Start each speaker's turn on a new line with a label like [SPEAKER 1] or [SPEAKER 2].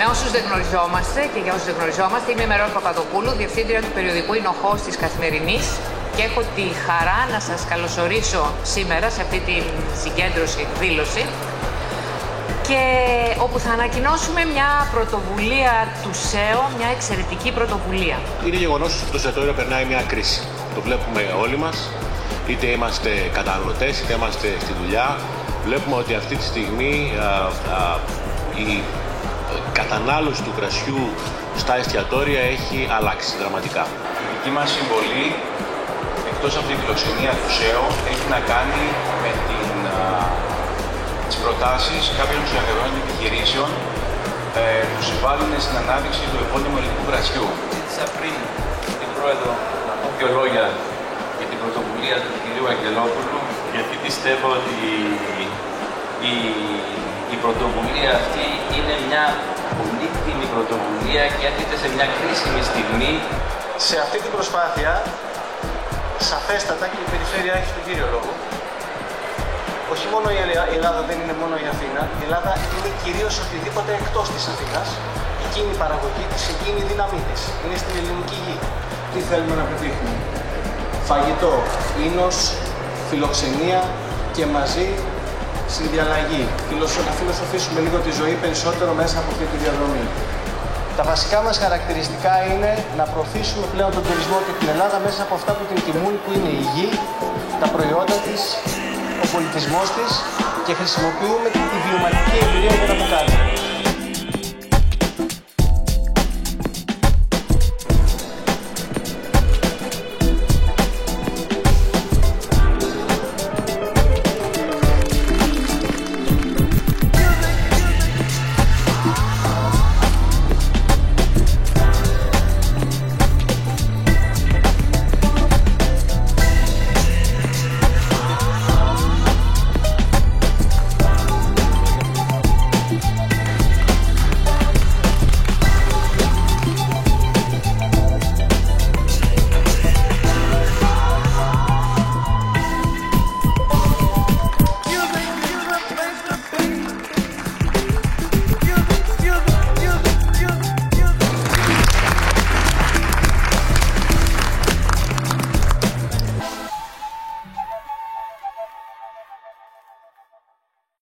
[SPEAKER 1] Με όσους δεν γνωριζόμαστε και για όσους δεν γνωριζόμαστε, είμαι η Μερόπη Παπαδοπούλου, διευθύντρια του περιοδικού Ινοχώς της Καθημερινής και έχω τη χαρά να σας καλωσορίσω σήμερα σε αυτή τη συγκέντρωση, εκδήλωση και όπου θα ανακοινώσουμε μια πρωτοβουλία του ΣΕΟ, μια εξαιρετική πρωτοβουλία.
[SPEAKER 2] Είναι γεγονός ότι το εστιατόριο περνάει μια κρίση. Το βλέπουμε όλοι μας, είτε είμαστε καταναλωτές, είτε είμαστε στη δουλειά. Βλέπουμε ότι αυτή τη στιγμή η κατανάλωση του κρασιού στα εστιατόρια έχει αλλάξει δραματικά.
[SPEAKER 3] Η δική μας συμβολή, εκτός από τη φιλοξενία του ΣΕΟ, έχει να κάνει με τις προτάσεις κάποιων συνεργατών επιχειρήσεων που συμβάλλουν στην ανάδειξη του επώνυμου ελληνικού κρασιού.
[SPEAKER 4] Ζήτησα πριν την Πρόεδρο να πω δύο λόγια για την πρωτοβουλία του κ. Αγγελόπουλου, γιατί πιστεύω ότι η πρωτοβουλία αυτή είναι μια πολύτιμη πρωτοβουλία και έρχεται σε μια κρίσιμη στιγμή.
[SPEAKER 5] Σε αυτή την προσπάθεια, σαφέστατα και η περιφέρεια έχει τον κύριο λόγο. Όχι μόνο η Ελλάδα δεν είναι μόνο η Αθήνα, η Ελλάδα είναι κυρίως οτιδήποτε εκτός της Αθήνας. Εκείνη η παραγωγή της, εκείνη η δύναμή της. Είναι στην ελληνική γη. Τι θέλουμε να πετύχουμε? Φαγητό, ίνος, φιλοξενία και μαζί συνδιαλλαγή. Να φιλοσοφήσουμε λίγο τη ζωή περισσότερο μέσα από αυτή τη διαδρομή. Τα βασικά μας χαρακτηριστικά είναι να προωθήσουμε πλέον τον τουρισμό και την Ελλάδα μέσα από αυτά που την τιμούν, που είναι η γη, τα προϊόντα της, ο πολιτισμός της και χρησιμοποιούμε τη βιωματική εμπειρία για να το κάνουμε.